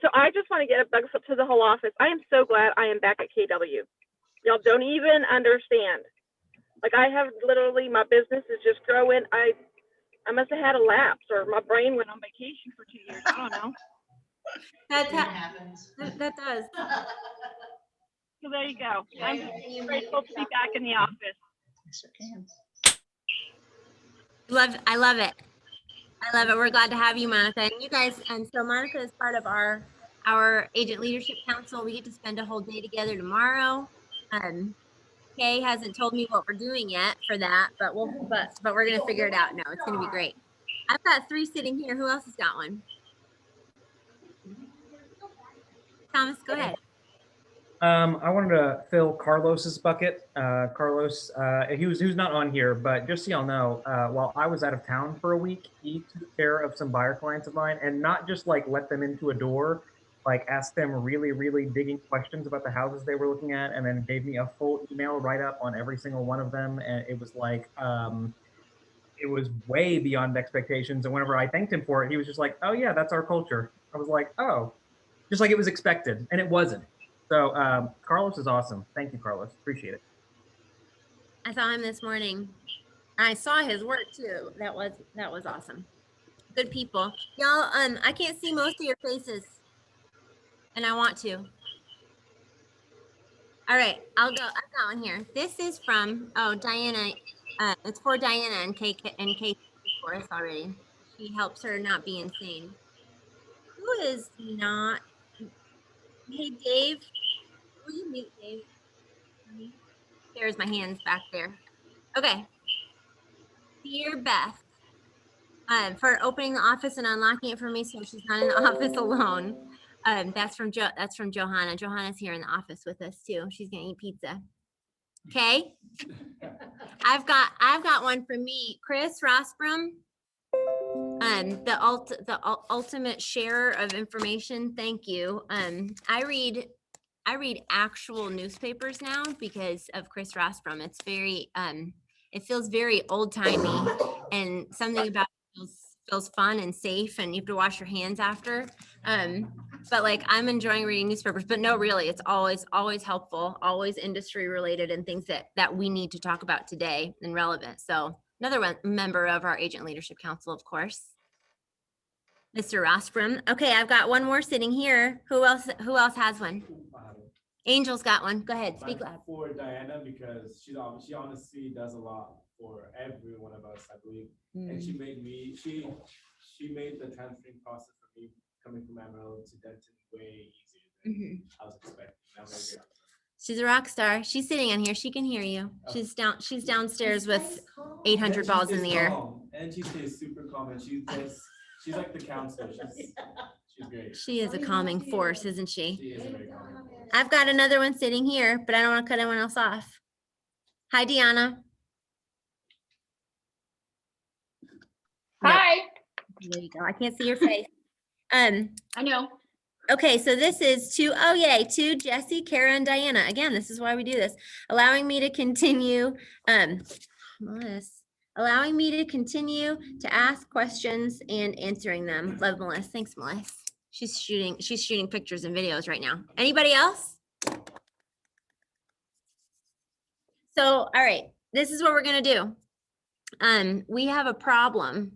So I just want to get a bug up to the whole office. I am so glad I am back at KW. Y'all don't even understand. Like, I have literally, my business is just growing. I must have had a lapse, or my brain went on vacation for 2 years. I don't know. That happens. that does. So there you go. I'm just grateful to be back in the office. I love it. I love it. We're glad to have you, Monica. And you guys, and so Monica is part of our Agent Leadership Council. We get to spend a whole day together tomorrow. Kay hasn't told me what we're doing yet for that, but we're gonna figure it out. No, it's gonna be great. I've got 3 sitting here. Who else has got one? Thomas, go ahead. I wanted to fill Carlos's bucket. Carlos, who's not on here, but just so y'all know, while I was out of town for a week, he took care of some buyer clients of mine, and not just like let them into a door, like asked them really, really digging questions about the houses they were looking at, and then gave me a full email write-up on every single one of them. And it was like, it was way beyond expectations. And whenever I thanked him for it, he was just like, oh yeah, that's our culture. I was like, oh, just like it was expected, and it wasn't. So Carlos is awesome. Thank you, Carlos. Appreciate it. I saw him this morning. I saw his work too. That was awesome. Good people. Y'all, I can't see most of your faces, and I want to. All right, I've got one here. This is from, Diana. It's for Diana and Kate for us already. She helps her not be insane. Who is not? Hey, Dave. Will you mute Dave? There's my hands back there. Okay. Dear Beth, for opening the office and unlocking it for me so she's not in the office alone. That's from Johanna. Johanna's here in the office with us too. She's gonna eat pizza. Okay. I've got one for me. Chris Rosbrum, the ultimate sharer of information. Thank you. I read actual newspapers now because of Chris Rosbrum. It's very, it feels very old timey, and something about it feels fun and safe, and you have to wash your hands after. But like, I'm enjoying reading newspapers, but no, really, it's always helpful, always industry related and things that we need to talk about today and relevant. So another member of our Agent Leadership Council, of course, Mr. Rosbrum. Okay, I've got one more sitting here. Who else has one? Angel's got one. Go ahead, speak loud. For Diana, because she honestly does a lot for every one of us, I believe. And she made the transferring process for me coming from Amarillo to Denton way easier than I was expecting. She's a rock star. She's sitting in here. She can hear you. She's downstairs with 800 balls in the air. And she stays super calm, and she's like the counselor. She's great. She is a calming force, isn't she? She is a very calming force. I've got another one sitting here, but I don't want to cut anyone else off. Hi, Deanna. Hi. Nope. There you go. I can't see your face. I know. Okay, so this is to Jesse, Kara, and Diana. Again, this is why we do this. Allowing me to continue, allowing me to continue to ask questions and answering them. Love, Melissa. Thanks, Melissa. She's shooting pictures and videos right now. Anybody else? So, all right, this is what we're gonna do. We have a problem.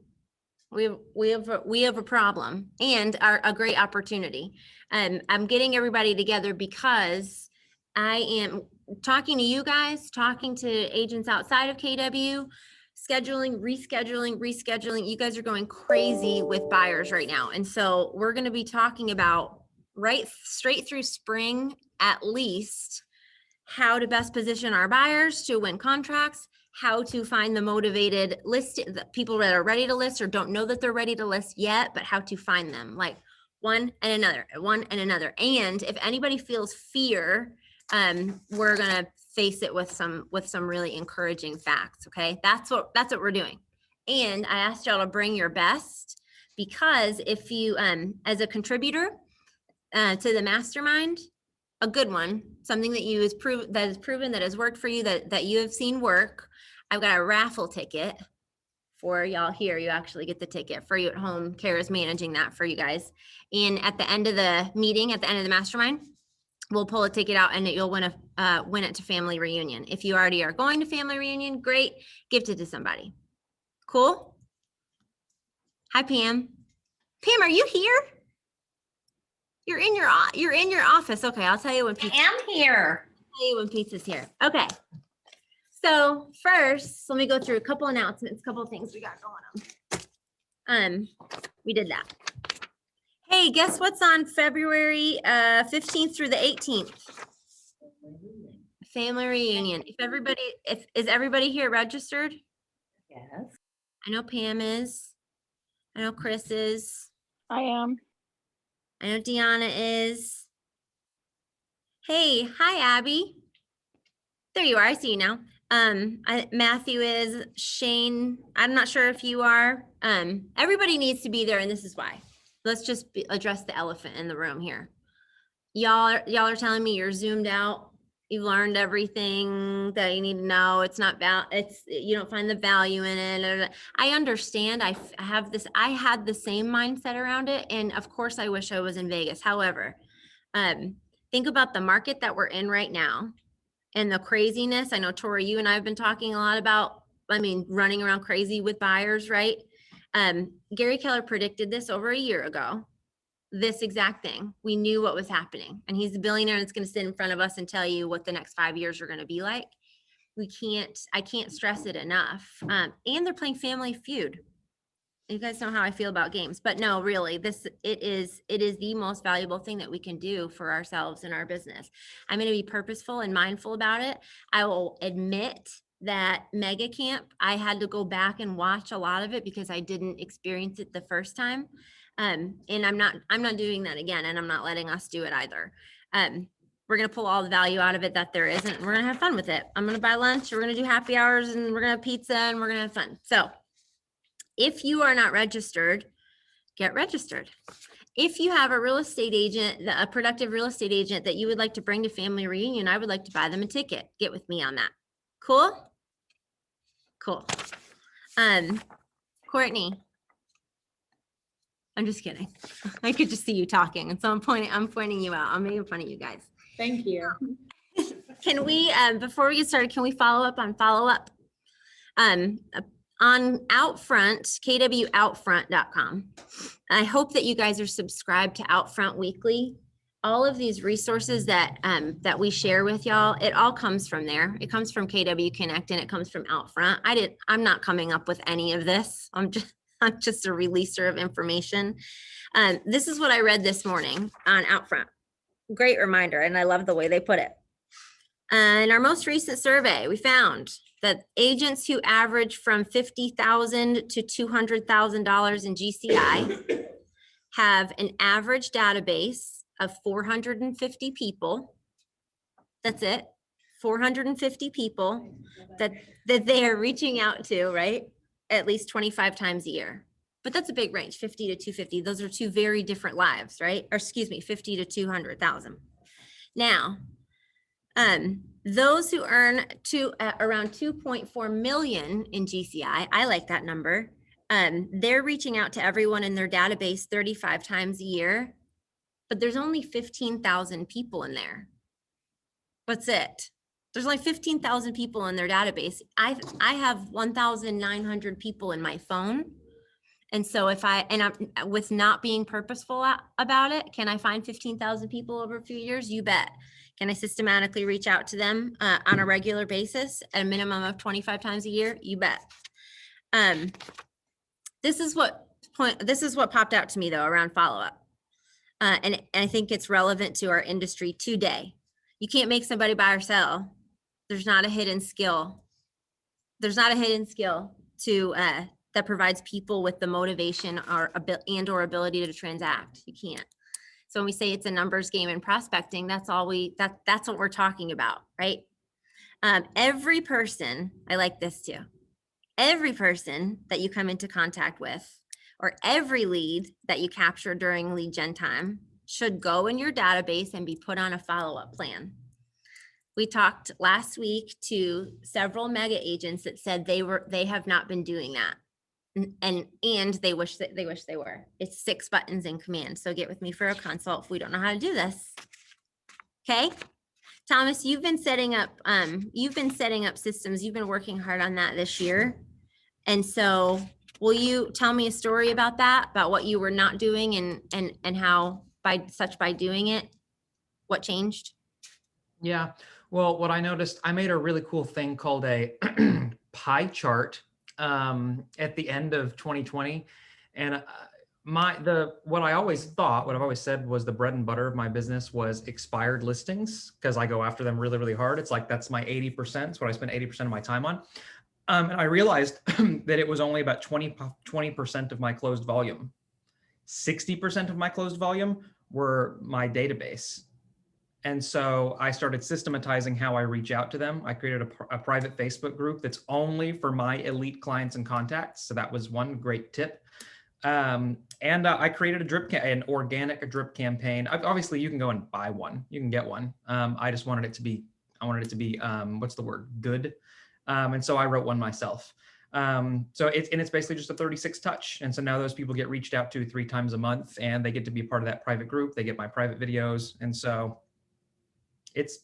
We have a problem and a great opportunity. I'm getting everybody together because I am talking to you guys, talking to agents outside of KW, scheduling, rescheduling. You guys are going crazy with buyers right now. And so we're going to be talking about straight through spring, at least, how to best position our buyers to win contracts, how to find the motivated the people that are ready to list or don't know that they're ready to list yet, but how to find them, like one and another. And if anybody feels fear, we're gonna face it with some really encouraging facts. Okay, that's what we're doing. And I asked y'all to bring your best, because if you as a contributor to the mastermind, a good one, something that is proven that has worked for you, that you have seen work. I've got a raffle ticket for y'all here. You actually get the ticket. For you at home, Kara's managing that for you guys. And at the end of the meeting, at the end of the mastermind, we'll pull a ticket out and you'll win it to family reunion. If you already are going to family reunion, great, gift it to somebody. Cool? Hi, Pam. Pam, are you here? You're in your office. Okay, I'll tell you when pizza. I am here. I'll tell you when pizza's here. Okay. So first, let me go through a couple announcements, couple of things we got going on. We did that. Hey, guess what's on February 15th through the 18th? Family reunion. Is everybody here registered? Yes. I know Pam is. I know Chris is. I am. I know Deanna is. Hey, hi, Abby. There you are. I see you now. Matthew is. Shane, I'm not sure if you are. Everybody needs to be there, and this is why. Let's just address the elephant in the room here. Y'all are telling me you're zoomed out. You've learned everything that you need to know. It's not you don't find the value in it. I understand. I had the same mindset around it. And of course I wish I was in Vegas. However, think about the market that we're in right now and the craziness. I know, Tori, you and I have been talking a lot about, running around crazy with buyers, right? Gary Keller predicted this over a year ago. This exact thing. We knew what was happening, and he's a billionaire that's going to sit in front of us and tell you what the next 5 years are going to be like. I can't stress it enough. And they're playing Family Feud. You guys know how I feel about games, but no, really, it is the most valuable thing that we can do for ourselves in our business. I'm going to be purposeful and mindful about it. I will admit that Mega Camp, I had to go back and watch a lot of it because I didn't experience it the first time. And I'm not doing that again, and I'm not letting us do it either. We're going to pull all the value out of it that there isn't, and we're going to have fun with it. I'm going to buy lunch, we're going to do happy hours, and we're going to have pizza, and we're going to have fun. So if you are not registered, get registered. If you have a real estate agent, a productive real estate agent that you would like to bring to family reunion, I would like to buy them a ticket. Get with me on that. Cool? Cool. Courtney. I'm just kidding. I could just see you talking. And so I'm pointing you out. I'm making fun of you guys. Thank you. Can we, before we get started, can we follow up on follow-up? On Outfront, kwoutfront.com. I hope that you guys are subscribed to Outfront Weekly. All of these resources that we share with y'all, it all comes from there. It comes from KW Connect and it comes from Outfront. I'm not coming up with any of this. I'm just a releaser of information. This is what I read this morning on Outfront. Great reminder, and I love the way they put it. In our most recent survey, we found that agents who average from $50,000 to $200,000 in GCI have an average database of 450 people. That's it. 450 people that they are reaching out to, right? At least 25 times a year. But that's a big range, 50 to 250. Those are two very different lives, right? Or excuse me, 50 to 200,000. Now, those who earn around 2.4 million in GCI, I like that number. They're reaching out to everyone in their database 35 times a year, but there's only 15,000 people in there. That's it. There's only 15,000 people in their database. I have 1,900 people in my phone. And so I'm with not being purposeful about it, can I find 15,000 people over a few years? You bet. Can I systematically reach out to them on a regular basis at a minimum of 25 times a year? You bet. This is what popped out to me though around follow-up. And I think it's relevant to our industry today. You can't make somebody buy or sell. There's not a hidden skill. There's not a hidden skill that provides people with the motivation or ability to transact. You can't. So when we say it's a numbers game in prospecting, that's what we're talking about, right? Every person, I like this too. Every person that you come into contact with, or every lead that you capture during lead gen time, should go in your database and be put on a follow-up plan. We talked last week to several mega agents that said they have not been doing that. and they wish they were. It's 6 buttons in command. So get with me for a consult if we don't know how to do this. Okay. Thomas, you've been setting up systems. You've been working hard on that this year. And so will you tell me a story about that, about what you were not doing and how by doing it, what changed? Yeah. Well, what I noticed, I made a really cool thing called a pie chart at the end of 2020. And what I've always said was the bread and butter of my business was expired listings, because I go after them really, really hard. It's like, that's my 80%. It's what I spend 80% of my time on. And I realized that it was only about 20% of my closed volume. 60% of my closed volume were my database. And so I started systematizing how I reach out to them. I created a private Facebook group that's only for my elite clients and contacts. So that was one great tip. And I created an organic drip campaign. Obviously, you can go and buy one. You can get one. I just wanted it to be, what's the word? Good. And so I wrote one myself. So it's basically just a 36 touch. And so now those people get reached out to 3 times a month, and they get to be part of that private group. They get my private videos. And so it's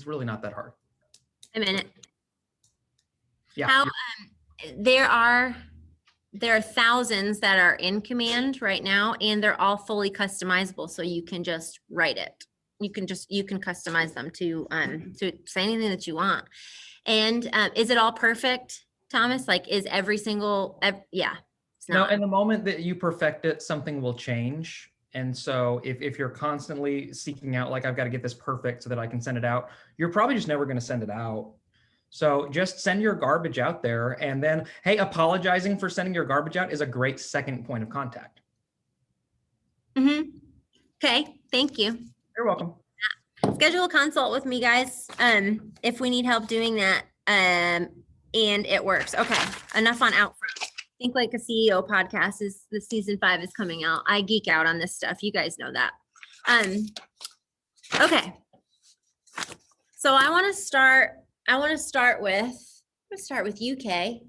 really not that hard. A minute. Yeah. How, there are thousands that are in command right now, and they're all fully customizable. So you can just write it. You can customize them to say anything that you want. And is it all perfect, Thomas? Like, is every single, yeah. It's No, not. in the moment that you perfect it, something will change. And so if you're constantly seeking out, like, I've got to get this perfect so that I can send it out, you're probably just never going to send it out. So just send your garbage out there. And then, hey, apologizing for sending your garbage out is a great second point of contact. Mm-hmm. Okay, thank you. You're welcome. Schedule a consult with me, guys, if we need help doing that, and it works. Okay, enough on Outfront. Think Like a CEO podcast the season 5 is coming out. I geek out on this stuff. You guys know that. Okay. So I want to start with you, Kay.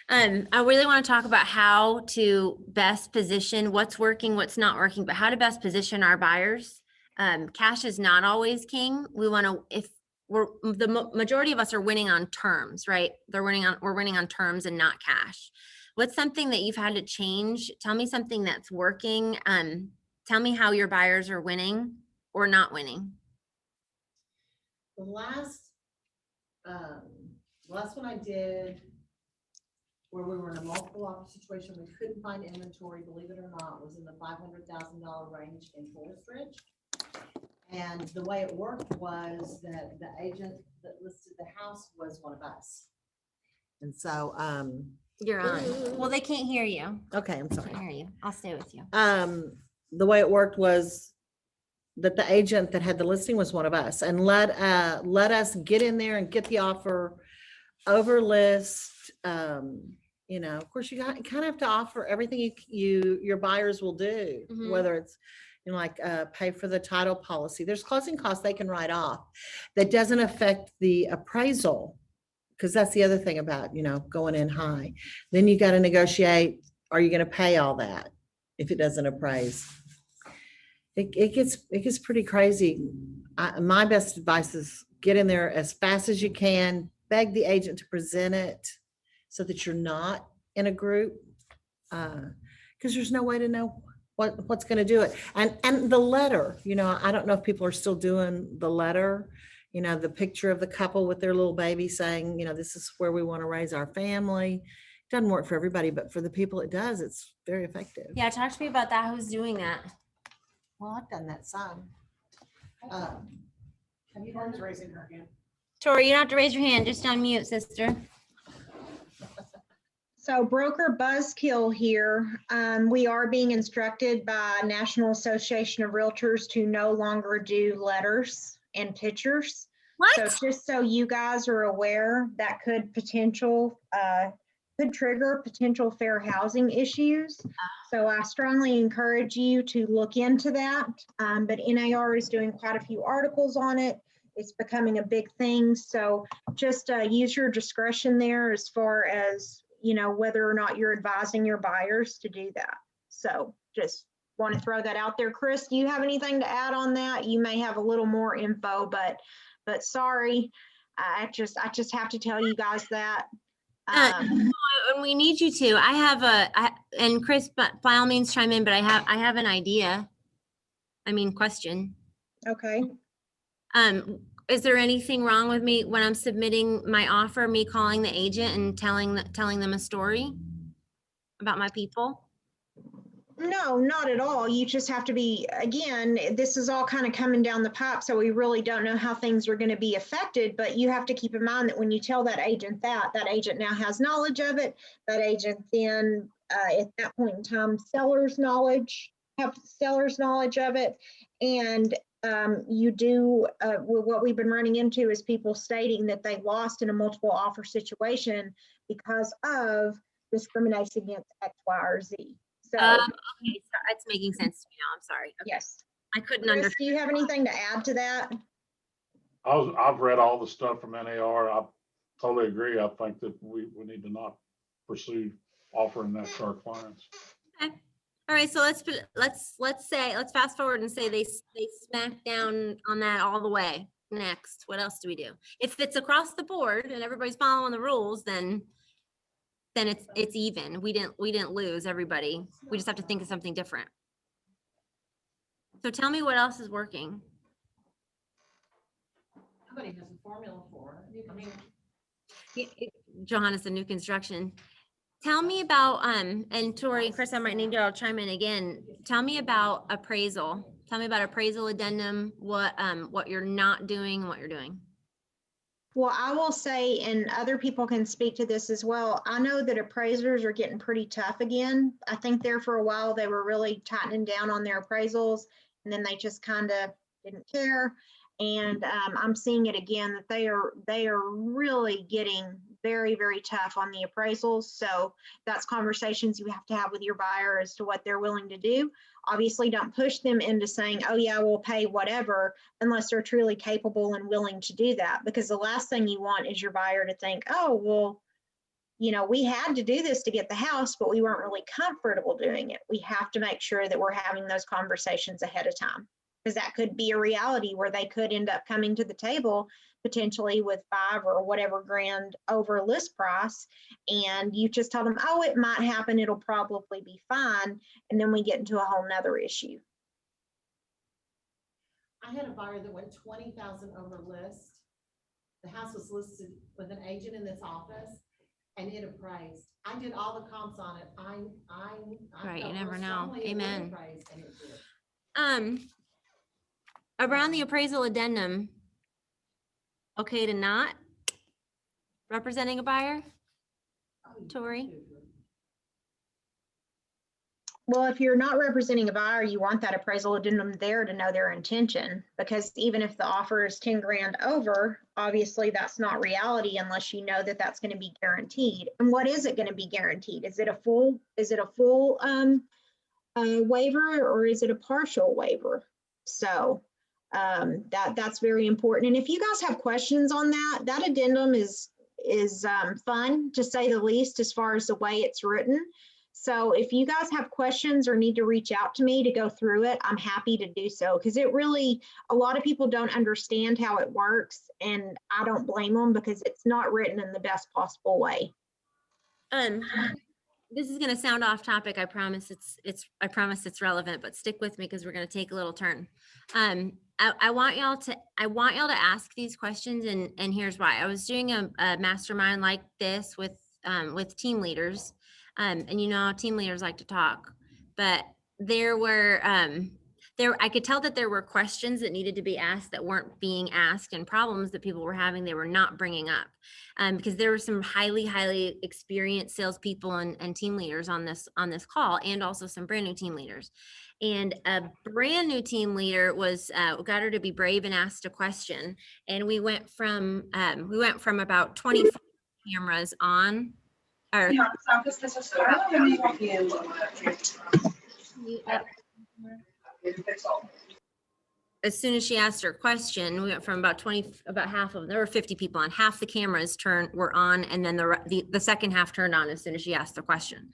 I really want to talk about how to best position what's working, what's not working, but how to best position our buyers. Cash is not always king. We want to, majority of us are winning on terms, right? We're winning on terms and not cash. What's something that you've had to change? Tell me something that's working. Tell me how your buyers are winning or not winning. The last one I did, where we were in a multiple offer situation, we couldn't find inventory, believe it or not, was in the $500,000 range in Forest Ridge. And the way it worked was that the agent that listed the house was one of us. And so, You're on. Well, they can't hear you. okay, I'm They sorry. can't hear you. I'll stay with you. The way it worked was that the agent that had the listing was one of us, and let us get in there and get the offer over list. Of course, you kind of have to offer everything your buyers will do, Mhm. whether it's pay for the title policy. There's closing costs they can write off. That doesn't affect the appraisal, because that's the other thing about going in high. Then you got to negotiate. Are you going to pay all that if it doesn't appraise? It gets pretty crazy. My best advice is get in there as fast as you can. Beg the agent to present it so that you're not in a group, because there's no way to know what's going to do it. And the letter, I don't know if people are still doing the letter, the picture of the couple with their little baby saying, this is where we want to raise our family. It doesn't work for everybody, but for the people it does, it's very effective. Yeah, talk to me about that. Who's doing that? Well, I've done that some. Have you done raising her hand? Tori, you don't have to raise your hand. Just unmute, sister. So broker buzzkill here. We are being instructed by National Association of Realtors to no longer do letters and pictures. What? So just so you guys are aware, that could trigger potential fair housing issues. So I strongly encourage you to look into that. But NAR is doing quite a few articles on it. It's becoming a big thing. So just use your discretion there as far as whether or not you're advising your buyers to do that. So just want to throw that out there. Chris, do you have anything to add on that? You may have a little more info, but sorry, I just have to tell you guys that. And we need you to. And Chris, but by all means chime in, but I have an idea. Question. Okay. Is there anything wrong with me when I'm submitting my offer, me calling the agent and telling them a story about my people? No, not at all. You just have to be, again, this is all kind of coming down the pipe, so we really don't know how things are going to be affected, but you have to keep in mind that when you tell that agent that agent now has knowledge of it. That agent then, at that point in time, have seller's knowledge of it. And you do, what we've been running into is people stating that they lost in a multiple offer situation because of discrimination against X, Y, or Z. So, Okay, so it's making sense to me now. I'm sorry. Okay. yes. I couldn't Chris, understand. do you have anything to add to that? I've read all the stuff from NAR. I totally agree. I think that we need to not pursue offering that to our clients. Okay. All right. So let's fast forward and say they smack down on that all the way. Next, what else do we do? If it's across the board and everybody's following the rules, then it's even. We didn't lose everybody. We just have to think of something different. So tell me what else is working. Somebody has a formula for Johannes, the new construction. Tell me about, and Tori and Chris, I might need y'all to chime in again. Tell me about appraisal. Tell me about appraisal addendum, what you're not doing and what you're doing. Well, I will say, and other people can speak to this as well, I know that appraisers are getting pretty tough again. I think there for a while, they were really tightening down on their appraisals, and then they just kind of didn't care. And I'm seeing it again, that they are really getting very, very tough on the appraisals. So that's conversations you have to have with your buyer as to what they're willing to do. Obviously, don't push them into saying, oh yeah, we'll pay whatever, unless they're truly capable and willing to do that. Because the last thing you want is your buyer to think, oh, well, we had to do this to get the house, but we weren't really comfortable doing it. We have to make sure that we're having those conversations ahead of time, because that could be a reality where they could end up coming to the table potentially with $5 or whatever grand over list price. And you just tell them, oh, it might happen. It'll probably be fine. And then we get into a whole nother issue. I had a buyer that went 20,000 over list. The house was listed with an agent in this office and it appraised. I did all the comps on it. I Right, felt you never real know. strongly it would Amen. appraise, and it did. Around the appraisal addendum, okay to not representing a buyer? Oh, you Tori? do. Well, if you're not representing a buyer, you want that appraisal addendum there to know their intention, because even if the offer is 10 grand over, obviously that's not reality unless you know that that's going to be guaranteed. And what is it going to be guaranteed? Is it a full waiver, or is it a partial waiver? So that's very important. And if you guys have questions on that addendum is fun, to say the least, as far as the way it's written. So if you guys have questions or need to reach out to me to go through it, I'm happy to do so, because it really, a lot of people don't understand how it works, and I don't blame them, because it's not written in the best possible way. This is going to sound off topic. I promise I promise it's relevant, but stick with me because we're going to take a little turn. I want y'all to ask these questions, and here's why. I was doing a mastermind like this with team leaders. And team leaders like to talk, but I could tell that there were questions that needed to be asked that weren't being asked, and problems that people were having they were not bringing up, because there were some highly experienced salespeople and team leaders on this call, and also some brand new team leaders. And a brand new team leader got her to be brave and asked a question, and we went from about 20 cameras on. Or, as soon as she asked her question, we went from about 20, about half of, there were 50 people on, half the cameras were on, and then the second half turned on as soon as she asked the question.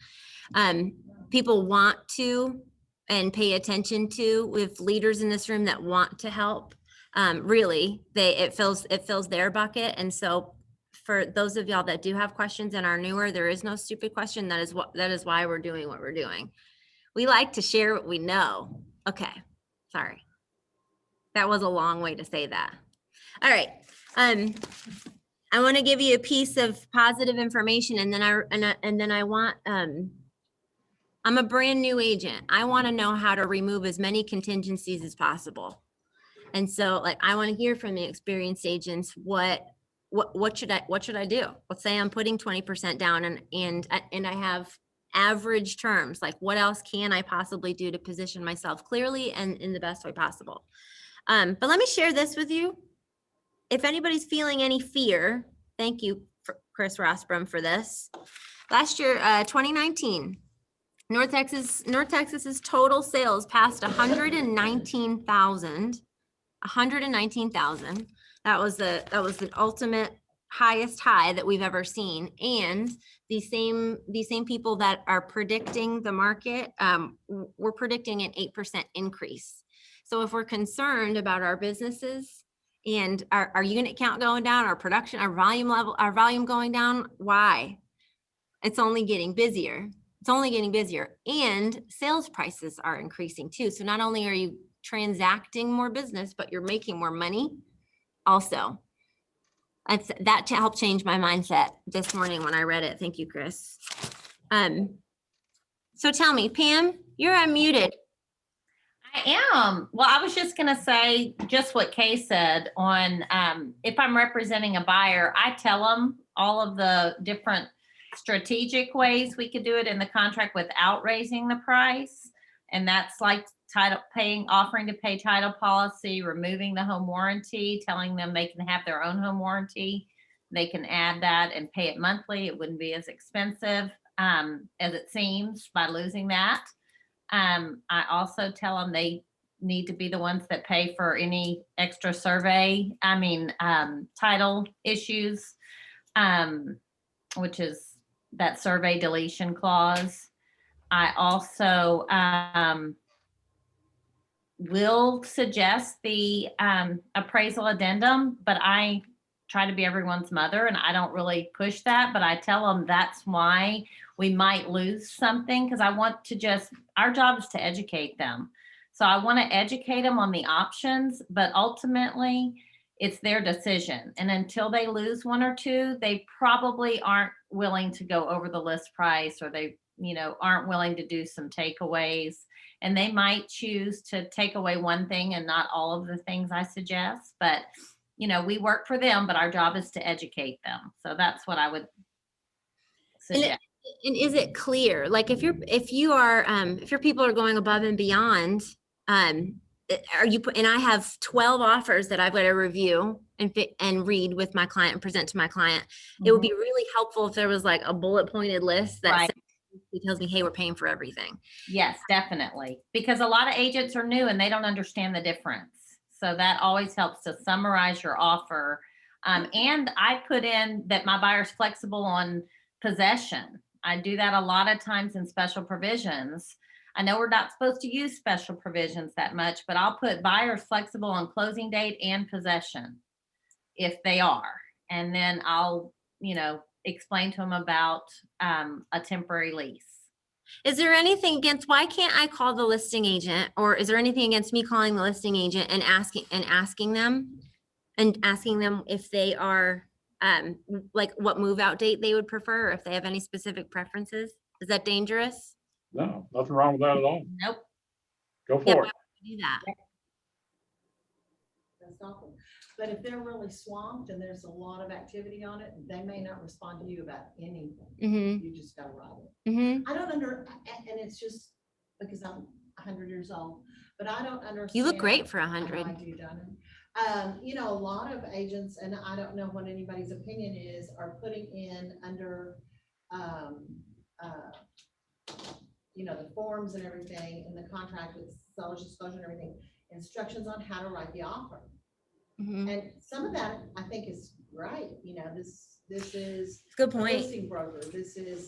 People want to and pay attention to, with leaders in this room that want to help. Really, it fills their bucket. And so for those of y'all that do have questions and are newer, there is no stupid question. That is why we're doing what we're doing. We like to share what we know. Okay, sorry. That was a long way to say that. All right. I want to give you a piece of positive information, and then I want, I'm a brand new agent. I want to know how to remove as many contingencies as possible. And so, like, I want to hear from the experienced agents, what should I do? Let's say I'm putting 20% down and I have average terms. Like, what else can I possibly do to position myself clearly and in the best way possible? But let me share this with you. If anybody's feeling any fear, thank you, Chris Rosbrum, for this. Last year, 2019, North Texas's total sales passed 119,000. 119,000. That was the ultimate highest high that we've ever seen. And these same people that are predicting the market, we're predicting an 8% increase. So if we're concerned about our businesses and our unit count going down, our production, our volume going down, why? It's only getting busier. It's only getting busier, and sales prices are increasing too. So not only are you transacting more business, but you're making more money also. That helped change my mindset this morning when I read it. Thank you, Chris. So tell me, Pam, you're unmuted. I am. Well, I was just going to say just what Kay said on, if I'm representing a buyer, I tell them all of the different strategic ways we could do it in the contract without raising the price. And that's like offering to pay title policy, removing the home warranty, telling them they can have their own home warranty. They can add that and pay it monthly. It wouldn't be as expensive as it seems by losing that. I also tell them they need to be the ones that pay for any extra title issues, which is that survey deletion clause. I also will suggest the appraisal addendum, but I try to be everyone's mother and I don't really push that, but I tell them that's why we might lose something, because I want to our job is to educate them. So I want to educate them on the options, but ultimately it's their decision. And until they lose one or two, they probably aren't willing to go over the list price, or they, aren't willing to do some takeaways. And they might choose to take away one thing and not all of the things I suggest. But, we work for them, but our job is to educate them. So that's what I would suggest. And is it clear? Like if your people are going above and beyond, and I have 12 offers that I've got to review and read with my client and present to my client. It would be really helpful if there was like a bullet pointed list that tells me, hey, we're paying for everything. Yes, definitely. Because a lot of agents are new and they don't understand the difference. So that always helps to summarize your offer. And I put in that my buyer's flexible on possession. I do that a lot of times in special provisions. I know we're not supposed to use special provisions that much, but I'll put buyers flexible on closing date and possession if they are. And then I'll, explain to them about a temporary lease. Is there anything against, why can't I call the listing agent, or is there anything against me calling the listing agent and asking them if they are like what move out date they would prefer, or if they have any specific preferences? Is that dangerous? No, nothing wrong with that at all. Nope. Go Yeah, for why it. would we do that? That's awful. But if they're really swamped and there's a lot of activity on it, they may not respond to you about anything. Mm-hmm. You just gotta write it. Mm-hmm. I don't and it's just because I'm 100 years old, but I don't understand. You look great for I know 100. I do, Donna. A lot of agents, and I don't know what anybody's opinion is, are putting in under, the forms and everything in the contract with seller's disclosure and everything, instructions on how to write the offer. Mhm. And some of that I think is right, you know, this is Good a point. listing broker, this is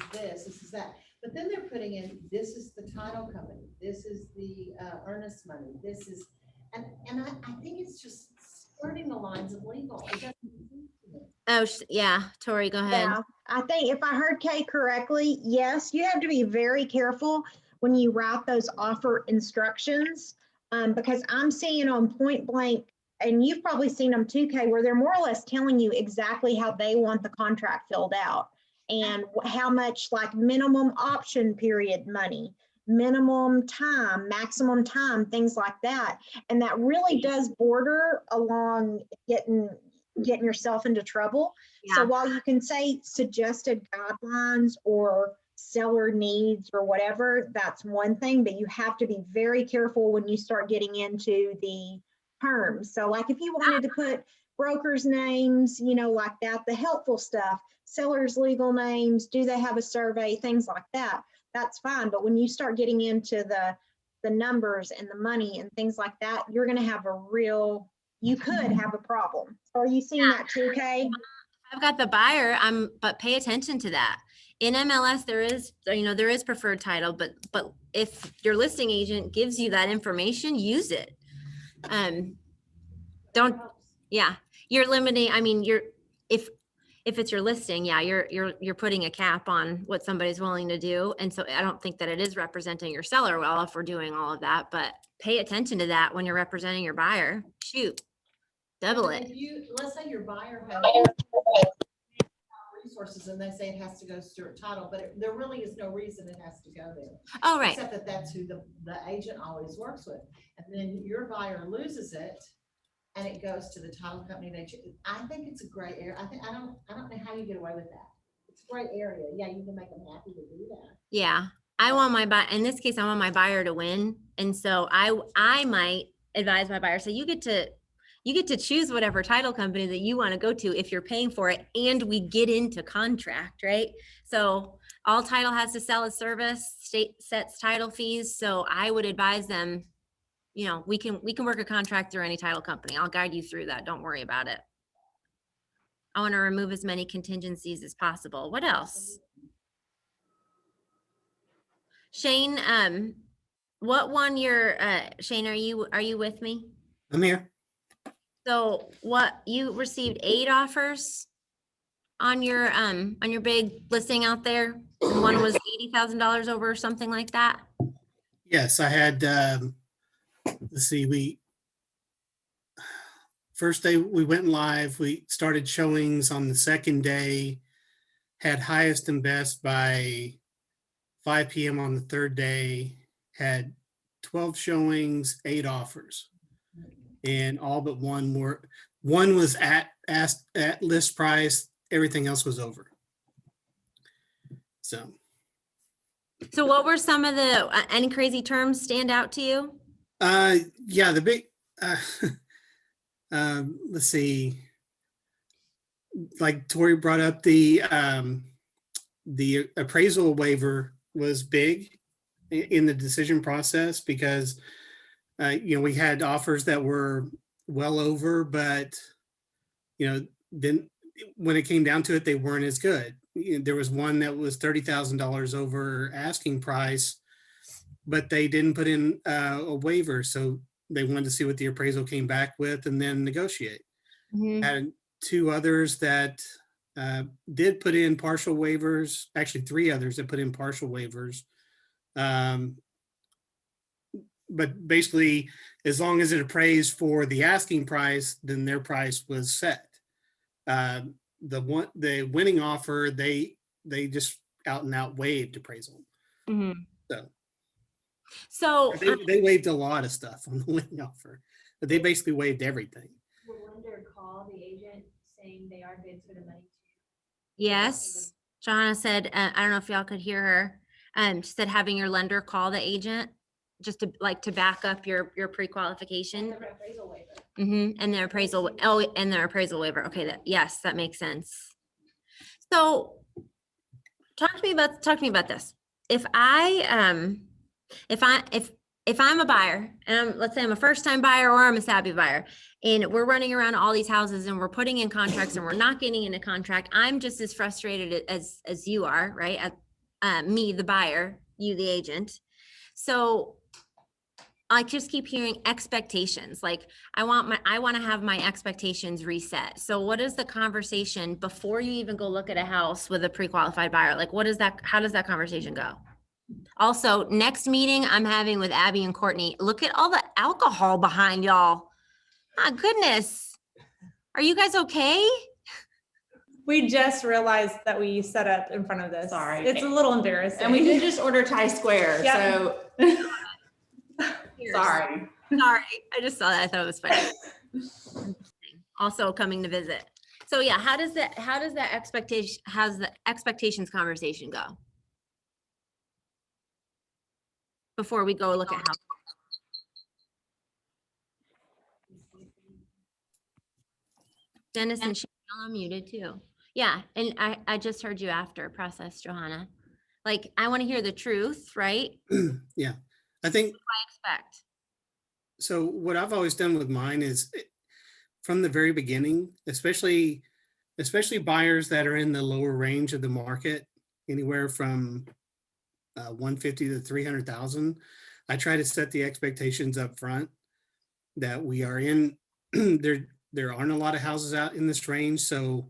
that. But then they're putting in, this is the title company, this is the earnest money, this is, and I think it's just skirting the lines of legal. It doesn't seem to me. Oh, yeah, Tori, go ahead. Yeah, I think if I heard Kay correctly, yes, you have to be very careful when you write those offer instructions. Because I'm seeing on Point Blank, and you've probably seen them too, Kay, where they're more or less telling you exactly how they want the contract filled out and how much like minimum option period money, minimum time, maximum time, things like that. And that really does border along getting yourself into trouble. So Yeah. while you can say suggested guidelines or seller needs or whatever, that's one thing, but you have to be very careful when you start getting into the terms. So like if you wanted to put brokers' names, you know, like that, the helpful stuff, sellers' legal names, do they have a survey, things like that, that's fine. But when you start getting into the numbers and the money and things like that, you're going to have you could have a problem. So are you seeing that too, Kay? I've got the buyer, but pay attention to that. In MLS, there is preferred title, but if your listing agent gives you that information, use it. You're limiting, I mean, if it's your listing, yeah, you're putting a cap on what somebody's willing to do. And so I don't think that it is representing your seller well if we're doing all of that, but pay attention to that when you're representing your buyer. Shoot, double it. Let's say your buyer has resources and they say it has to go Stewart Title, but there really is no reason it has to go there. Oh, right. Except that that's who the agent always works with. And then your buyer loses it and it goes to the title company. I think it's a gray area. I don't know how you get away with that. It's a gray area. Yeah, you can make them happy to do that. Yeah, I want in this case, I want my buyer to win. And so I might advise my buyer, so you get to choose whatever title company that you want to go to if you're paying for it and we get into contract, right? So all title has to sell a service, state sets title fees. So I would advise them, you know, we can work a contract through any title company. I'll guide you through that. Don't worry about it. I want to remove as many contingencies as possible. What else? Shane, what one Shane, are you with me? I'm here. So what, you received 8 offers on your big listing out there? And one was $80,000 over or something like that? Yes, I had, let's see, first day we went live, we started showings on the second day, had highest and best by 5 p.m. on the third day, had 12 showings, 8 offers. And all but one was at list price, everything else was over. So what were some of the, any crazy terms stand out to you? Yeah, the big, let's see, like Tori brought up, the appraisal waiver was big in the decision process because we had offers that were well over, but then when it came down to it, they weren't as good. There was one that was $30,000 over asking price, but they didn't put in a waiver. So they wanted to see what the appraisal came back with and then negotiate. Mm-hmm. Had 2 others that did put in partial waivers, actually 3 others that put in partial waivers. But basically, as long as it appraised for the asking price, then their price was set. The winning offer, they just out and out waived appraisal. Mm-hmm. So they waived a lot of stuff on the winning offer, but they basically waived everything. Will lender call the agent saying they are good for the money? Yes, Johanna said, I don't know if y'all could hear her. She said having your lender call the agent just to back up your pre-qualification. The appraisal waiver. Mm-hmm. And their appraisal. Oh, and their appraisal waiver. Okay. Yes, that makes sense. So talk to me about this. If if I'm a buyer and let's say I'm a first time buyer or I'm a savvy buyer and we're running around all these houses and we're putting in contracts and we're not getting in a contract, I'm just as frustrated as you are, right? Me, the buyer, you, the agent. So I just keep hearing expectations. Like I want to have my expectations reset. So what is the conversation before you even go look at a house with a pre-qualified buyer? Like how does that conversation go? Also, next meeting I'm having with Abby and Courtney, look at all the alcohol behind y'all. My goodness. Are you guys okay? We just realized that we set up in front of this. Sorry. It's a little embarrassing. And we did just order Thai Square, Yep. so sorry. Sorry, I just saw that. I thought it was funny. Also coming to visit. So yeah, how's the expectations conversation go? Before we go look at how. Dennis and Chanel are muted too. Yeah, and I just heard you after process, Johanna. Like, I want to hear the truth, right? Yeah, I think What I expect. so. What I've always done with mine is from the very beginning, especially buyers that are in the lower range of the market, anywhere from 150 to 300,000. I try to set the expectations up front that we are in. There aren't a lot of houses out in this range, so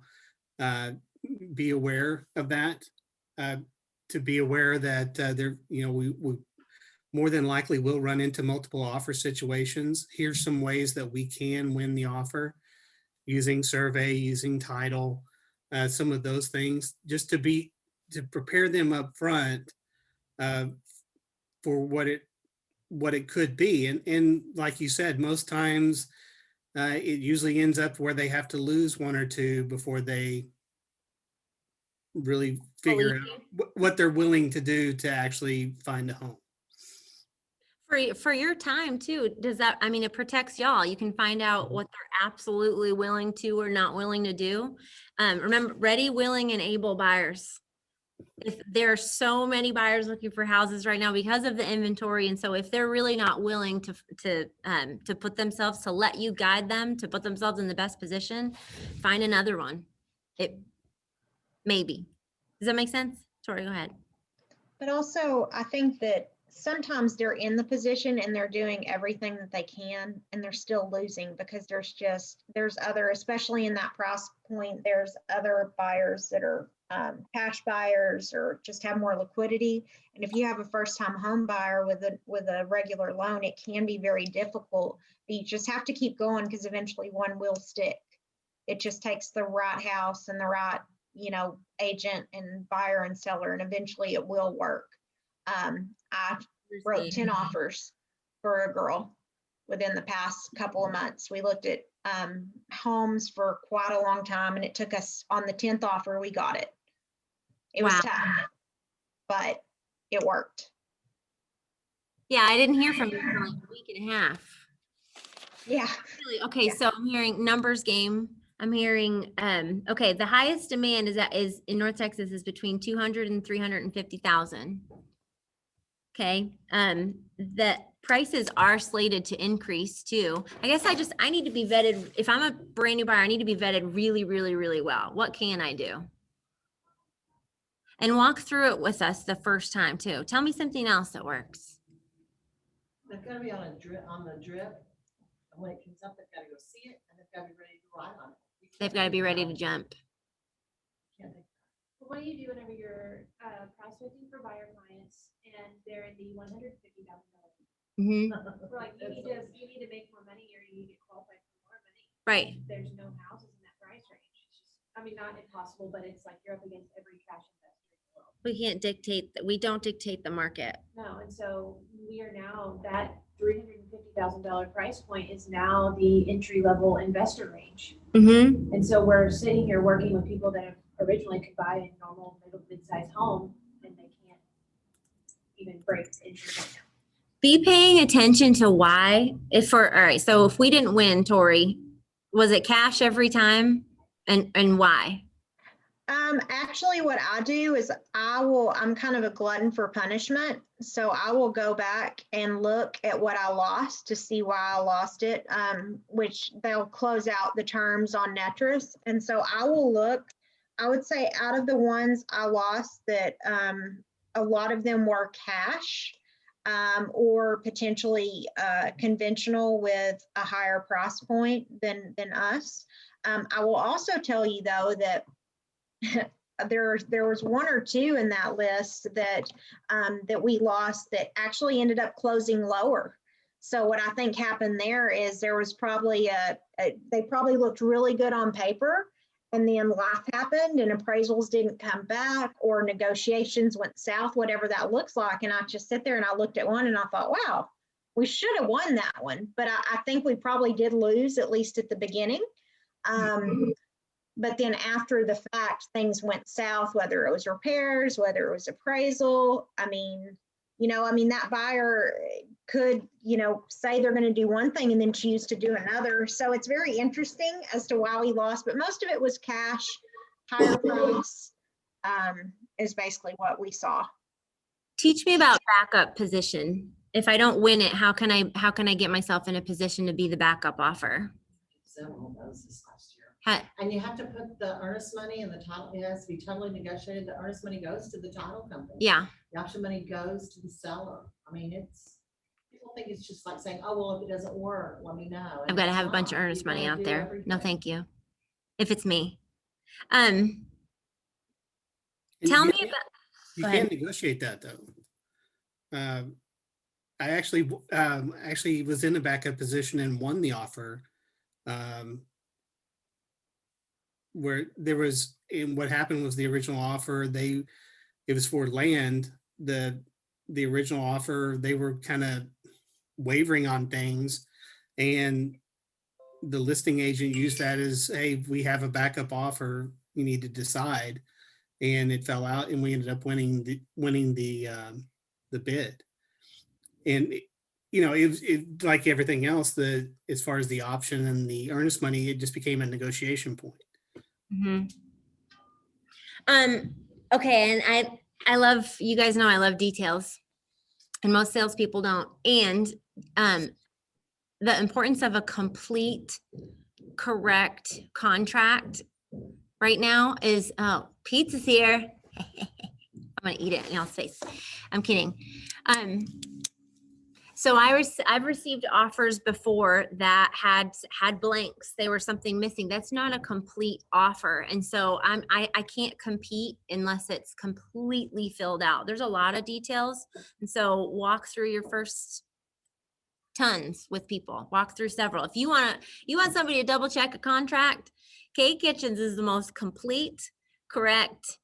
be aware of that. To be aware that there, we more than likely will run into multiple offer situations. Here's some ways that we can win the offer using survey, using title, some of those things, just to prepare them up front for what it could be. And like you said, most times it usually ends up where they have to lose one or two before they really figure out what they're willing to do to actually find a home. For your time too, does that, I mean, it protects y'all. You can find out what they're absolutely willing to or not willing to do. Remember, ready, willing, and able buyers. If there are so many buyers looking for houses right now because of the inventory, and so if they're really not willing to put themselves, to let you guide them, to put themselves in the best position, find another one. Maybe. Does that make sense? Tori, go ahead. But also, I think that sometimes they're in the position and they're doing everything that they can and they're still losing because there's other, especially in that price point, there's other buyers that are cash buyers or just have more liquidity. And if you have a first-time home buyer with a regular loan, it can be very difficult. But you just have to keep going because eventually one will stick. It just takes the right house and the right, agent and buyer and seller, and eventually it will work. I wrote 10 offers for a girl within the past couple of months. We looked at homes for quite a long time, and it took us, on the 10th offer, we got it. It was tough, but it worked. Yeah, I didn't hear from you for like a week and a half. Yeah. Really? Okay, so I'm hearing numbers game. I'm hearing, okay, the highest demand is in North Texas is between 200 and 350,000. Okay, the prices are slated to increase too. I guess I need to be vetted. If I'm a brand new buyer, I need to be vetted really, really, really well. What can I do? And walk through it with us the first time too. Tell me something else that works. They've got to be on the drip. And when it comes up, they've got to go see it and they've got to be ready to ride on it. They've got to be ready to jump. What do you do whenever you're prospecting for buyer clients and they're in the $150,000? Mm-hmm. We're like, you need to make more money or you need to qualify for more money. Right. There's no houses in that price range. It's just, not impossible, but it's like you're up against every cash investor in the world. We can't dictate that. We don't dictate the market. No, and so we are now, that $350,000 price point is now the entry level investor range. Mm-hmm. And so we're sitting here working with people that have originally could buy a normal mid-sized home and they can't even break entry right now. Be paying attention to why. All right, so if we didn't win, Tori, was it cash every time? And why? Actually, what I do is I'm kind of a glutton for punishment. So I will go back and look at what I lost to see why I lost it, which they'll close out the terms on Netris. And so I will look, I would say out of the ones I lost that a lot of them were cash or potentially conventional with a higher price point than us. I will also tell you though that there was one or two in that list that that we lost that actually ended up closing lower. So what I think happened there is there was probably they probably looked really good on paper, and then life happened and appraisals didn't come back or negotiations went south, whatever that looks like. And I just sit there and I looked at one and I thought, wow, we should have won that one. But I think we probably did lose, at least at the beginning. But then after the fact, things went south, whether it was repairs, whether it was appraisal. I mean, that buyer could, say they're going to do one thing and then choose to do another. So it's very interesting as to why we lost, but most of it was cash, higher price, is basically what we saw. Teach me about backup position. If I don't win it, how can I get myself in a position to be the backup offer? Several of those this last year. Ha- And you have to put the earnest money and the title, it has to be totally negotiated. The earnest money goes to the title company. Yeah. The option money goes to the seller. I mean, people think it's just like saying, oh, well, if it doesn't work, let me know. I've got to have a bunch of earnest money out there. No, thank you. If it's me. Tell me about. You Go can ahead. negotiate that though. I actually was in a backup position and won the offer. Where there was, and what happened was the original offer, it was for land. The original offer, they were kind of wavering on things, and the listing agent used that as, hey, we have a backup offer, you need to decide. And it fell out, and we ended up winning the bid. And it like everything else, as far as the option and the earnest money, it just became a negotiation point. Mm-hmm. Okay, and I love, you guys know I love details, and most salespeople don't. And the importance of a complete, correct contract right now is, oh, pizza's here. I'm gonna eat it in y'all's face. I'm kidding. So I've received offers before that had blanks. They were something missing. That's not a complete offer. And so I can't compete unless it's completely filled out. There's a lot of details. And so walk through your first tons with people, walk through several. If you want somebody to double check a contract, K Kitchens is the most complete, correct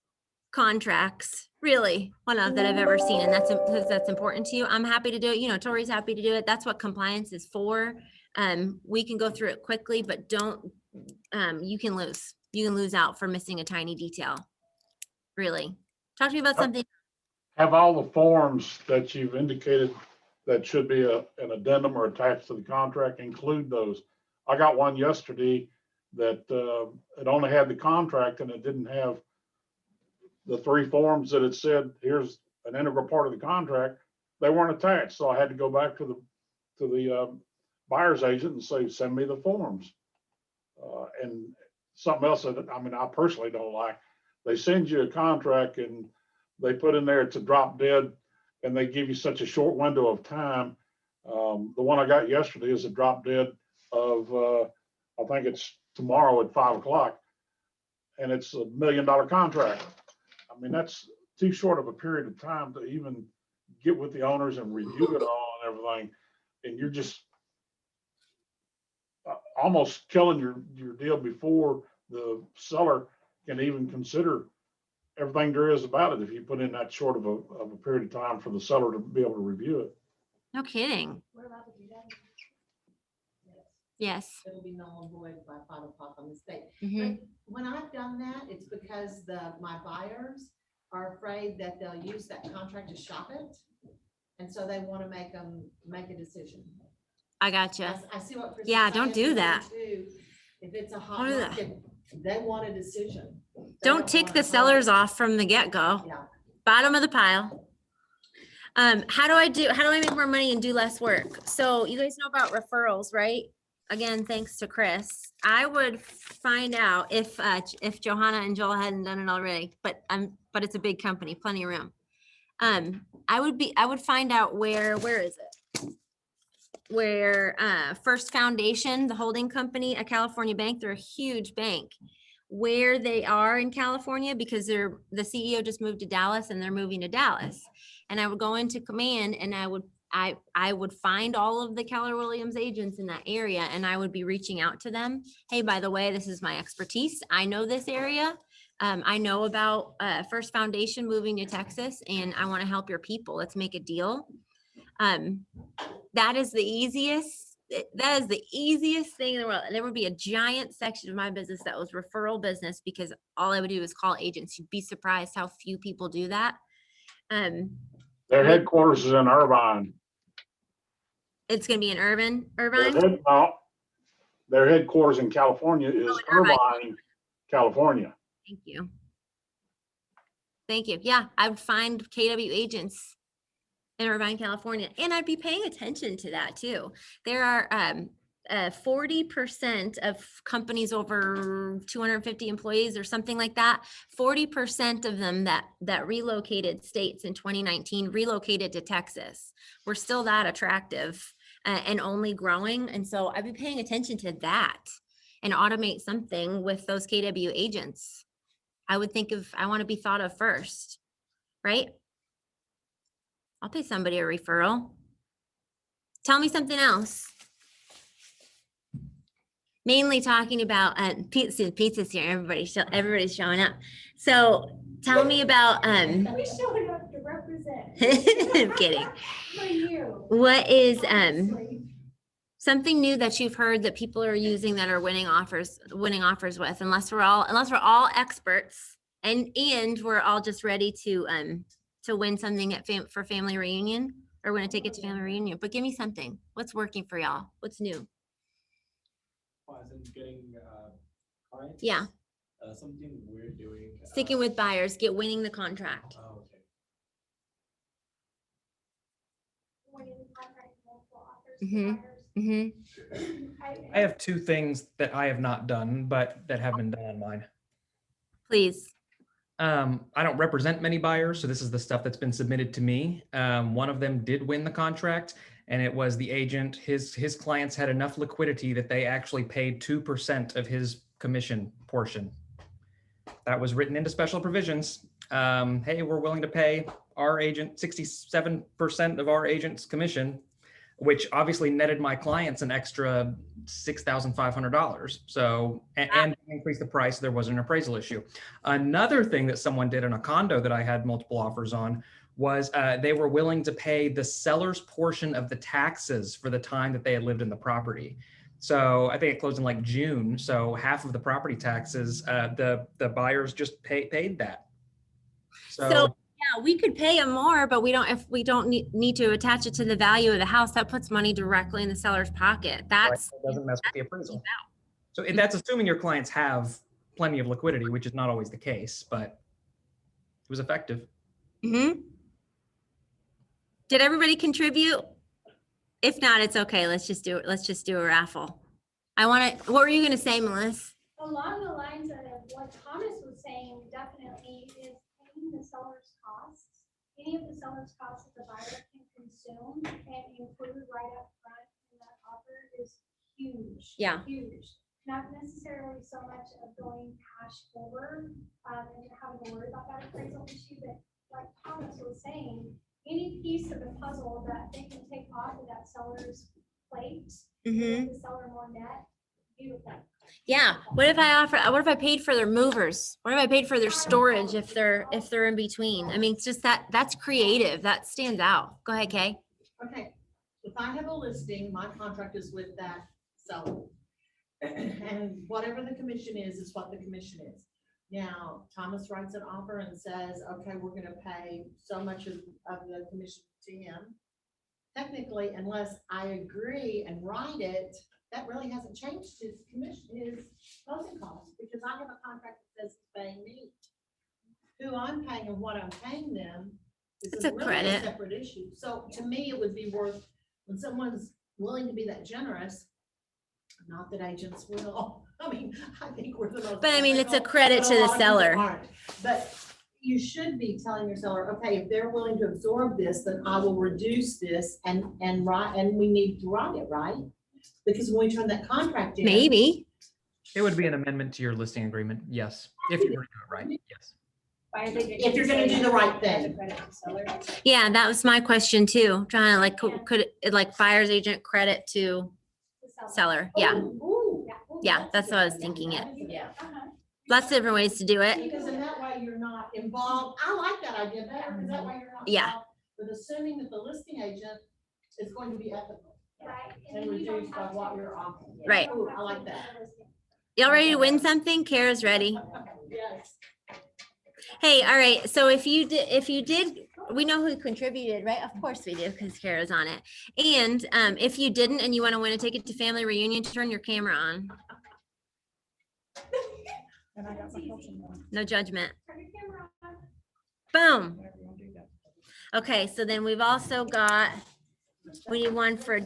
contracts, really, one of that I've ever seen. And that's important to you. I'm happy to do it. Tori's happy to do it. That's what compliance is for. We can go through it quickly, but you can lose out for missing a tiny detail. Really. Talk to me about something. Have all the forms that you've indicated that should be an addendum or attached to the contract, include those. I got one yesterday that it only had the contract and it didn't have the 3 forms that it said, here's an integral part of the contract. They weren't attached. So I had to go back to the buyer's agent and say, send me the forms. And something else that, I personally don't like, they send you a contract and they put in there, it's a drop dead, and they give you such a short window of time. The one I got yesterday is a drop dead of, I think it's tomorrow at 5 o'clock, and it's $1 million contract. That's too short of a period of time to even get with the owners and review it all and everything. And you're just almost killing your deal before the seller can even consider everything there is about it if you put in that short of a period of time for the seller to be able to review it. No kidding. We're allowed to do that? Yes. It'll be null and void by 5 o'clock on the state. Mhm. But when I've done that, it's because my buyers are afraid that they'll use that contract to shop it. And so they want to make a decision. I gotcha. I see what Chris is Yeah, saying don't do too. that. If it's a hot Don't do that. market, they want a decision. Don't tick the sellers off from the get-go. Yeah. Bottom of the pile. How do I make more money and do less work? So you guys know about referrals, right? Again, thanks to Chris. I would find out if Johanna and Joel hadn't done it already, but it's a big company, plenty of room. I would find out where is it? Where First Foundation, the holding company, a California bank, they're a huge bank, where they are in California, because the CEO just moved to Dallas and they're moving to Dallas. And I would go into command and I would find all of the Keller Williams agents in that area, and I would be reaching out to them. Hey, by the way, this is my expertise. I know this area. I know about First Foundation moving to Texas, and I want to help your people. Let's make a deal. That is the easiest thing in the world. There would be a giant section of my business that was referral business, because all I would do is call agents. You'd be surprised how few people do that. Their headquarters is in Irvine. It's gonna be in Irvine. Their headquarters in California is Irvine, California. Thank you. Thank you. Yeah, I would find KW agents in Irvine, California, and I'd be paying attention to that too. There are 40% of companies over 250 employees or something like that. 40% of them that relocated states in 2019 relocated to Texas. We're still that attractive and only growing. And so I'd be paying attention to that and automate something with those KW agents. I would think I want to be thought of first, right? I'll pay somebody a referral. Tell me something else. Mainly talking about pizza's here. Everybody's showing up. So tell me about We showing up to represent. I'm kidding. For you. What is Honestly. something new that you've heard that people are using that are winning offers with, unless we're all experts and we're all just ready to win something for family reunion or win a ticket to family reunion. But give me something. What's working for y'all? What's new? As in getting clients. Yeah. Something we're doing. Sticking with buyers, winning the contract. Oh, okay. Winning the contract, multiple offers to Mhm. buyers. Mm-hmm. I have two things that I have not done, but that have been done on mine. Please. I don't represent many buyers, so this is the stuff that's been submitted to me. One of them did win the contract, and it was the agent. His clients had enough liquidity that they actually paid 2% of his commission portion. That was written into special provisions. Hey, we're willing to pay our agent 67% of our agent's commission, which obviously netted my clients an extra $6,500. So, and increased the price. There was an appraisal issue. Another thing that someone did in a condo that I had multiple offers on was they were willing to pay the seller's portion of the taxes for the time that they had lived in the property. So I think it closed in like June. So half of the property taxes, the buyers just paid that. So yeah, we could pay them more, but if we don't need to attach it to the value of the house, that puts money directly in the seller's pocket. That's It doesn't mess with the appraisal. So that's assuming your clients have plenty of liquidity, which is not always the case, but it was effective. Mm-hmm. Did everybody contribute? If not, it's okay. Let's just do a raffle. What were you gonna say, Melissa? Along the lines of what Thomas was saying, definitely is paying the seller's costs. Any of the seller's costs that the buyer can consume and include right up front in that offer is huge. Yeah. Huge. Not necessarily so much of going cash forward and having to worry about that appraisal issue, but like Thomas was saying, any piece of the puzzle that they can take off of that seller's plate, Mm-hmm. the seller more net, beautiful. Yeah. What if I paid for their movers? What if I paid for their storage if they're in between? I mean, it's just that's creative. That stands out. Go ahead, Kay. Okay, if I have a listing, my contract is with that seller. And whatever the commission is what the commission is. Now, Thomas writes an offer and says, okay, we're gonna pay so much of the commission to him. Technically, unless I agree and write it, that really hasn't changed his commission, his closing costs, because I have a contract that says it's paying me. Who I'm paying and what I'm paying them is It's a really credit. separate issue. So to me, it would be worth, when someone's willing to be that generous, not that agents will, I mean, I think we're the most. But I mean, it's a ethical, credit but to a the lot of people seller. aren't. But you should be telling your seller, okay, if they're willing to absorb this, then I will reduce this and write, and we need to write it, right? Because when we turn that contract in. Maybe. It would be an amendment to your listing agreement, yes, if you were to do it right, yes. If you're gonna do the right thing. Yeah, that was my question too. Trying to like, could it like buyer's agent credit to seller? Yeah, Ooh, yeah, that's what I was thinking it. Yeah. Lots of different ways to do it. Because in that way, you're not involved. I like that idea better, because that way you're not. Yeah. involved With assuming that the listing agent is going to be ethical Right. and reduced by what you're offering. Right. Ooh, I like that. Y'all ready to win something? Kara's ready. Yes. Hey, all right. So if you did, we know who contributed, right? Of course we do, because Kara's on it. And if you didn't and you want to win a ticket to family reunion, turn your camera on. No judgment. Boom. Okay, so then we've also got, we need one for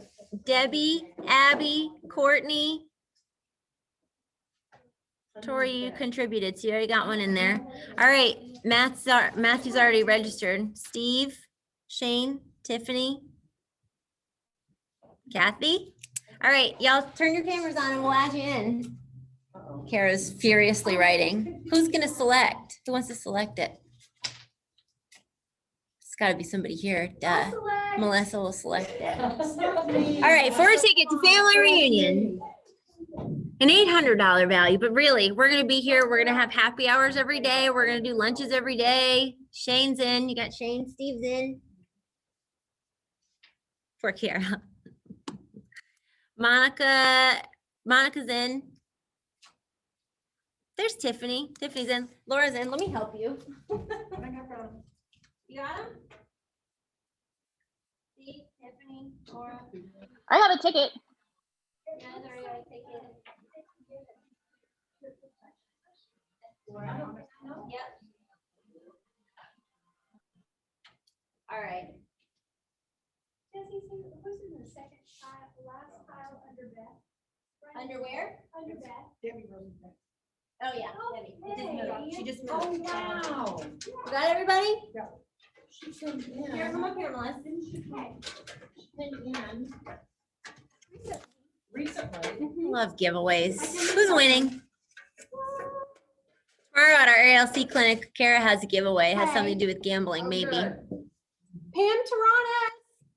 Debbie, Abby, Courtney. Tori, you contributed, so you already got one in there. All right, Matthew's already registered. Steve, Shane, Tiffany, Kathy. All right, y'all turn your cameras on and we'll add you in. Kara's furiously writing. Who's gonna select? Who wants to select it? It's gotta be somebody here. Duh. Melissa will select it. All right, for a ticket to family reunion. An $800 value, but really, we're gonna be here. We're gonna have happy hours every day. We're gonna do lunches every day. Shane's in. You got Shane. Steve's in. For Kara. Monica's in. There's Tiffany. Tiffany's in. Laura's in. Let me help you. You got him? Steve, Tiffany, Laura. I have a ticket. You guys already got a ticket? Yep. All right. Jesse, who's in the second pile, the last pile under Beth? Underwear? Under Beth. Oh, yeah. Oh, Debbie. She just moved. Oh, wow. You got everybody? She came in. Here, come up here, Melissa. She came in recently. Love giveaways. Who's winning? Tomorrow at our ALC clinic, Kara has a giveaway. It has something to do with gambling, Oh, maybe. good. Pam Tarana.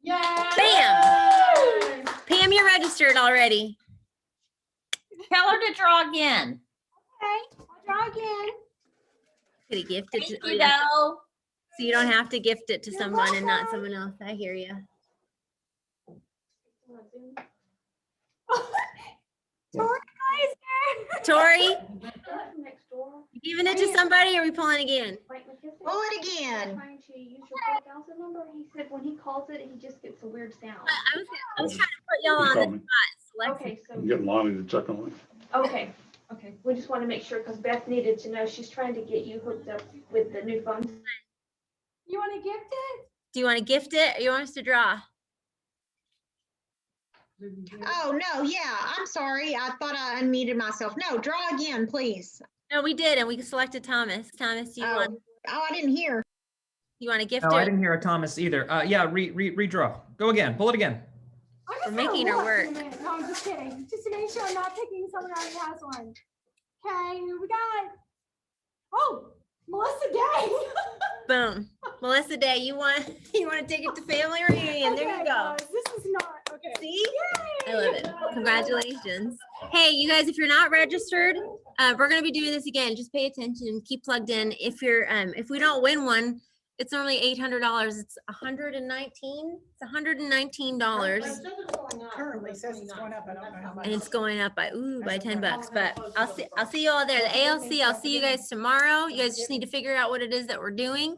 Yay! Bam! Pam, you're registered already. Tell her to draw again. Okay, I'll draw again. Could have gifted Thank to, you, though. so you don't have to gift it to You're someone and not welcome. someone else. I hear you. Tori Tori, Next door. you giving it to somebody or are we pulling again? Wait, with this. Pull it again. Trying to use your 4,000 number. He said when he calls it, he just gets a weird sound. I was trying to put y'all on the spot. Select- Okay, so. I'm getting Lonnie to check on it. Okay, okay. We just want to make sure because Beth needed to know. She's trying to get you hooked up with the new phone. You want to gift it? Do you want to gift it or you want us to draw? Oh, no, yeah, I'm sorry. I thought I unmuted myself. No, draw again, please. No, we did, and we selected Thomas. Thomas, do you want, Oh, I didn't hear. you want to gift No, I it? didn't hear a Thomas either. Yeah, redraw. Go again. Pull it again. I'm We're just gonna making her look work. in a minute. No, I'm just kidding. Just to make sure I'm not picking someone who already has one. Okay, who we got? Oh, Melissa Day. Boom. Melissa Day, you want to take it to family reunion. There you Okay, go. guys, this is not, okay. See? I love it. Congratulations. Hey, you guys, if you're not registered, we're gonna be doing this again. Just pay attention, keep plugged in. If you're if we don't win one, it's normally $800. It's $119. It's $119. Currently says it's going up. I don't know how much. And it's going up by by $10. But I'll see you all there. The ALC, I'll see you guys tomorrow. You guys just need to figure out what it is that we're doing.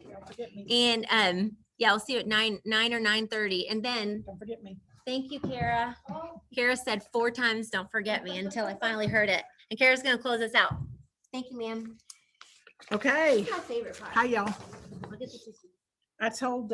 And yeah, I'll see you at 9 or 9:30. And then Don't forget me. Thank you, Kara. Oh, Kara said 4 times, don't forget me, until I finally heard it. And Kara's gonna close us out. Thank you, ma'am. Okay, This is my favorite part. hi y'all. I'll get the tissue. I told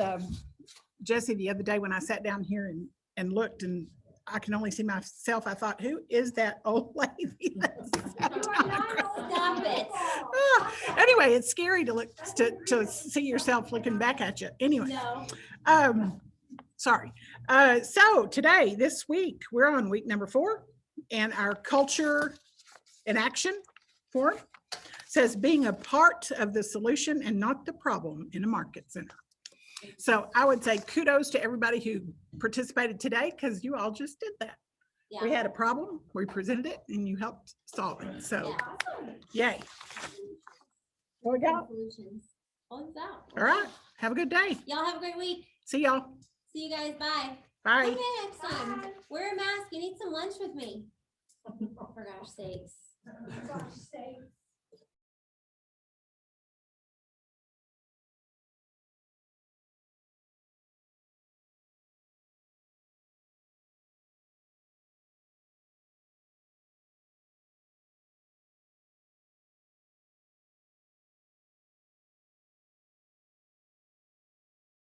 Jesse the other day when I sat down here and looked and I can only see myself, I thought, who is that old lady? that's sat you down are not across- old. Stop it. Anyway, it's scary to look, to see yourself looking back at you. Anyway, No. sorry. So today, this week, we're on week number 4 and our culture in action form says being a part of the solution and not the problem in a market center. So I would say kudos to everybody who participated today because you all just did that. We had a problem, we presented it, and you helped solve it. So yay. There we go. Solutions. Close us out. All right. Have a good day. Y'all have a great week. See y'all. See you guys. Bye. Bye. Okay, next time. Wear a mask and eat some lunch with me. For gosh sakes. Gosh, say.